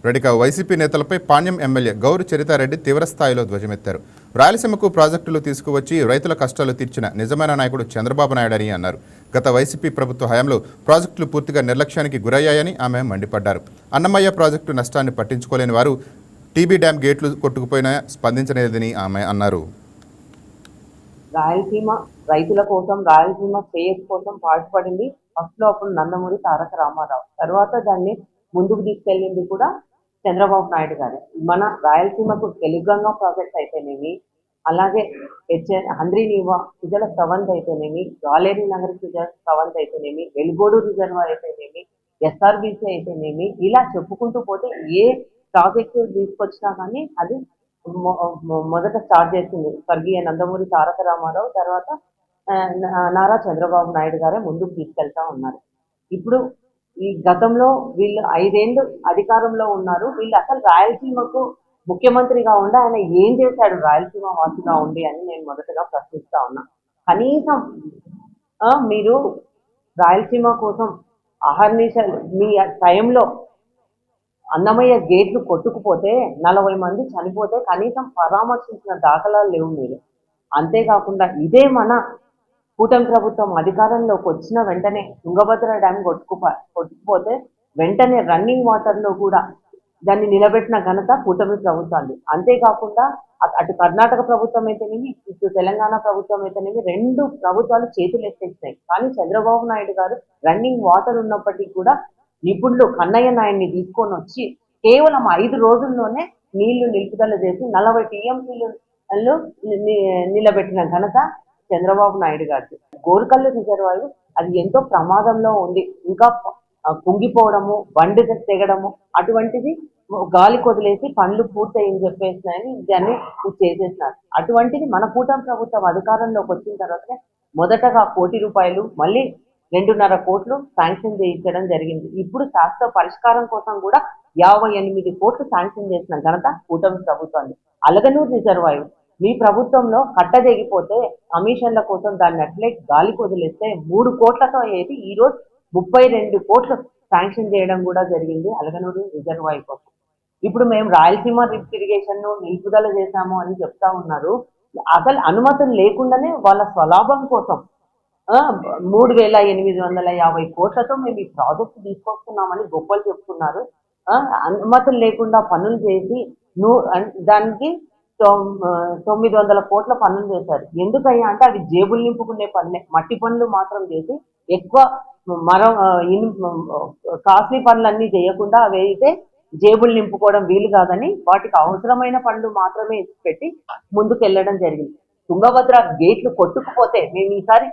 రెడ్డిగా YCP నేతలపై Panyam MLA Gowru Charitha Reddy తీవ్రస్థాయిలో ధ్వజమెత్తారు. రాయలసీమకు ప్రాజెక్టులు తీసుకువచ్చి రైతుల కష్టాలు తీర్చిన నిజమైన నాయకుడు చంద్రబాబు నాయుడని అన్నారు. గత వైసీపీ ప్రభుత్వ హయాంలో ప్రాజెక్టులు పూర్తిగా నిర్లక్ష్యానికి గురయ్యాయని ఆమె మండిపడ్డారు. అన్నమయ్య ప్రాజెక్టు నష్టాన్ని పట్టించుకోలేని వారు టీబీ డ్యాం గేట్లు కొట్టుకుపోయినా స్పందించలేదని ఆమె అన్నారు. రాయలసీమ రైతుల కోసం, రాయలసీమ శ్రేయస్ కోసం పాటుపడింది ఫస్ట్లో అప్పుడు నందమూరి తారక రామారావు. తర్వాత దాన్ని ముందుకు తీసుకెళ్ళింది కూడా చంద్రబాబు నాయుడు గారు. మన రాయలసీమకు తెలుగంగా ప్రాజెక్ట్ అయితేనేమి, అలాగే హంద్రీనీవా సుజల స్రవంతి అయితేనేమి, గాలేరు నగర్ సుజల స్రవంతి అయితేనేమి, వెలుగోడు రిజర్వాయర్ అయితేనేమి, ఎస్ఆర్బిసి అయితేనేమి, ఇలా చెప్పుకుంటూ పోతే ఏ ప్రాజెక్టు తీసుకొచ్చినా కానీ అది మొదట స్టార్ట్ చేసింది స్వర్గీయ నందమూరి తారక రామారావు. తర్వాత నారా చంద్రబాబు నాయుడు గారే ముందుకు తీసుకెళ్తా ఉన్నారు. ఇప్పుడు ఈ గతంలో వీళ్ళు 5 ఏళ్ళు అధికారంలో ఉన్నారు. వీళ్ళు అసలు రాయలసీమకు ముఖ్యమంత్రిగా ఉండి ఆయన ఏం చేశాడు రాయలసీమ వాసిగా ఉండి అని నేను మొదటగా ప్రశ్నిస్తా ఉన్నా. కనీసం మీరు రాయలసీమ కోసం అహర్నిశలు మీ టైంలో అన్నమయ్య గేట్లు కొట్టుకుపోతే 40 మంది చనిపోతే కనీసం పరామర్శించిన దాఖలాలు లేవు మీరు. అంతేకాకుండా ఇదే మన కూటమి ప్రభుత్వం అధికారంలోకి వచ్చిన వెంటనే తుంగభద్ర డ్యామ్ కొట్టుకుపోతే వెంటనే రన్నింగ్ వాటర్లో కూడా దాన్ని నిలబెట్టిన ఘనత కూటమి ప్రభుత్వాన్ని. అంతేకాకుండా అటు కర్ణాటక ప్రభుత్వం అయితేనేమి, ఇటు తెలంగాణ ప్రభుత్వం అయితేనేమి 2 ప్రభుత్వాలు చేతులు ఎత్తేసినాయి. కానీ చంద్రబాబు నాయుడు గారు రన్నింగ్ వాటర్ ఉన్నప్పటికీ కూడా నిపుణులు కన్నయ్య నాయుడిని తీసుకొని వచ్చి కేవలం 5 రోజుల్లోనే నీళ్లు నిలుపుదల చేసి 40 టీఎంసీలు నిలబెట్టిన ఘనత చంద్రబాబు నాయుడు గారు. గోరుకల్లు రిజర్వాయర్ అది ఎంతో ప్రమాదంలో ఉంది. ఇంకా కుంగిపోవడము, బండి తెగడము అటువంటిది గాలి కొదిలేసి పనులు పూర్తయింది చెప్పేసినాయని దాన్ని చేసేసినారు. అటువంటిది మన కూటమి ప్రభుత్వం అధికారంలోకి వచ్చిన తర్వాత మొదటగా ₹1,00,00,000 మళ్ళీ 2.5 కోట్లు శాంక్షన్ చేయించడం జరిగింది. ఇప్పుడు శాస్త్ర పరిష్కారం కోసం కూడా 58 కోట్లు శాంక్షన్ చేసిన ఘనత కూటమి ప్రభుత్వాన్ని. అలగనూరు రిజర్వాయర్ మీ ప్రభుత్వంలో కట్ట తెగిపోతే కమిషన్ల కోసం దాన్ని అట్లే గాలికి వదిలేస్తే 3 కోట్లతో అయ్యేది ఈరోజు 32 కోట్లు శాంక్షన్ చేయడం కూడా జరిగింది అలగనూరు రిజర్వాయర్ కోసం. ఇప్పుడు మేము రాయలసీమ రిప్ ఇరిగేషన్ నిలుపుదల చేశాము అని చెప్తా ఉన్నారు. అసలు అనుమతులు లేకుండానే వాళ్ళ స్వలాభం కోసం 3,850 కోట్లతో మేము ఈ ప్రాజెక్ట్ తీసుకొస్తున్నామని గొప్పలు చెప్తున్నారు. అనుమతులు లేకుండా పనులు చేసి దానికి 900 కోట్ల పనులు చేశారు. ఎందుకయ్యా అంటే అవి జేబులు నింపుకునే పనులే. మట్టి పనులు మాత్రం చేసి ఎక్కువ కాస్ట్లీ పనులన్నీ చేయకుండా అవి అయితే జేబులు నింపుకోవడం వీలు కాదని వాటికి అవసరమైన పనులు మాత్రమే పెట్టి ముందుకు వెళ్ళడం జరిగింది. తుంగభద్ర గేట్లు కొట్టుకుపోతే మేము ఈసారి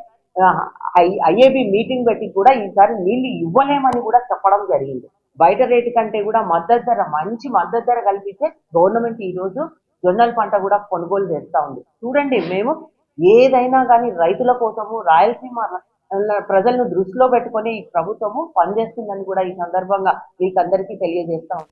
ఐఏబీ మీటింగ్ పెట్టి కూడా ఈసారి నీళ్లు ఇవ్వలేమని కూడా చెప్పడం జరిగింది. బయట రేటు కంటే కూడా మద్దతు ధర, మంచి మద్దతు ధర కల్పిస్తే గవర్నమెంట్ ఈరోజు జొన్నల పంట కూడా కొనుగోలు చేస్తూ ఉంది. చూడండి, మేము ఏదైనా కానీ రైతుల కోసము, రాయలసీమ ప్రజలను దృష్టిలో పెట్టుకొని ఈ ప్రభుత్వము పనిచేస్తుందని కూడా ఈ సందర్భంగా మీకు అందరికీ తెలియజేస్తా ఉంది.